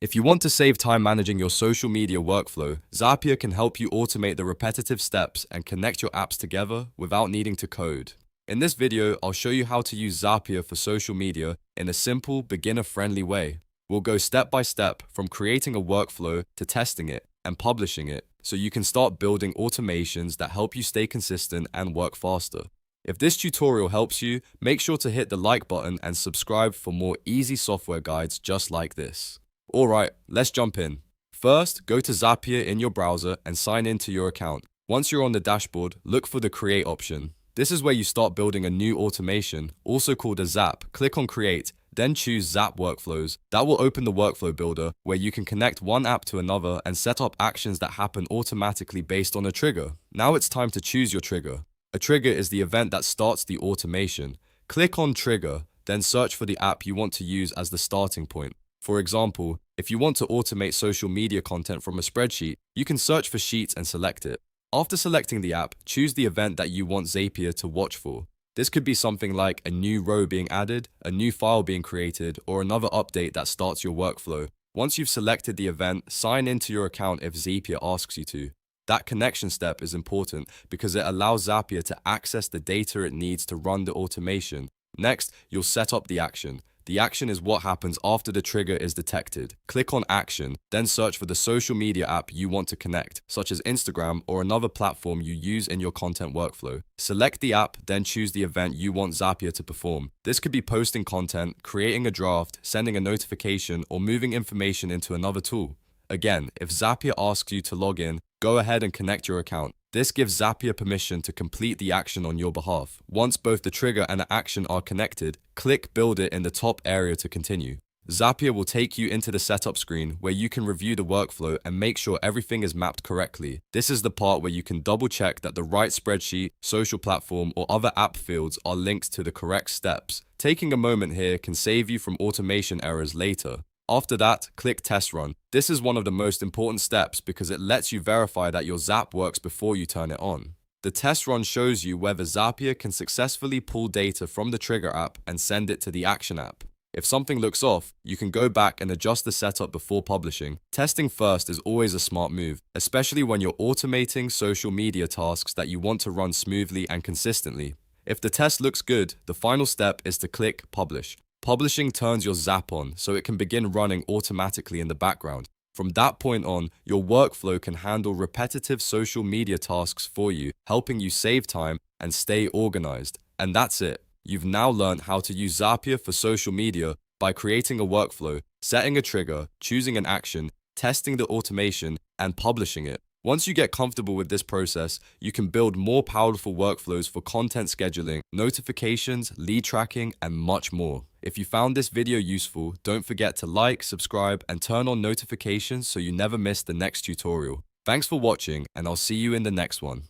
If you want to save time managing your social media workflow, Zapier can help you automate the repetitive steps and connect your apps together without needing to code. In this video, I'll show you how to use Zapier for social media in a simple, beginner-friendly way. We'll go step by step from creating a workflow to testing it and publishing it so you can start building automations that help you stay consistent and work faster. If this tutorial helps you, make sure to hit the like button and subscribe for more easy software guides just like this. Alright, let's jump in. First, go to Zapier in your browser and sign into your account. Once you're on the dashboard, look for the Create option. This is where you start building a new automation, also called a Zap. Click on Create, then choose Zap Workflows. That will open the workflow builder where you can connect one app to another and set up actions that happen automatically based on a trigger. Now it's time to choose your trigger. A trigger is the event that starts the automation. Click on Trigger, then search for the app you want to use as the starting point. For example, if you want to automate social media content from a spreadsheet, you can search for Sheets and select it. After selecting the app, choose the event that you want Zapier to watch for. This could be something like a new row being added, a new file being created, or another update that starts your workflow. Once you've selected the event, sign into your account if Zapier asks you to. That connection step is important because it allows Zapier to access the data it needs to run the automation. Next, you'll set up the action. The action is what happens after the trigger is detected. Click on Action, then search for the social media app you want to connect, such as Instagram or another platform you use in your content workflow. Select the app, then choose the event you want Zapier to perform. This could be posting content, creating a draft, sending a notification, or moving information into another tool. Again, if Zapier asks you to log in, go ahead and connect your account. This gives Zapier permission to complete the action on your behalf. Once both the trigger and the action are connected, click Build It in the top area to continue. Zapier will take you into the setup screen where you can review the workflow and make sure everything is mapped correctly. This is the part where you can double check that the right spreadsheet, social platform, or other app fields are linked to the correct steps. Taking a moment here can save you from automation errors later. After that, click Test Run. This is one of the most important steps because it lets you verify that your Zap works before you turn it on. The test run shows you whether Zapier can successfully pull data from the Trigger app and send it to the Action app. If something looks off, you can go back and adjust the setup before publishing. Testing first is always a smart move, especially when you're automating social media tasks that you want to run smoothly and consistently. If the test looks good, the final step is to click Publish. Publishing turns your Zap on so it can begin running automatically in the background. From that point on, your workflow can handle repetitive social media tasks for you, helping you save time and stay organized. And that's it. You've now learned how to use Zapier for social media by creating a workflow, setting a trigger, choosing an action, testing the automation, and publishing it. Once you get comfortable with this process, you can build more powerful workflows for content scheduling, notifications, lead tracking, and much more. If you found this video useful, don't forget to like, subscribe, and turn on notifications so you never miss the next tutorial. Thanks for watching, and I'll see you in the next one.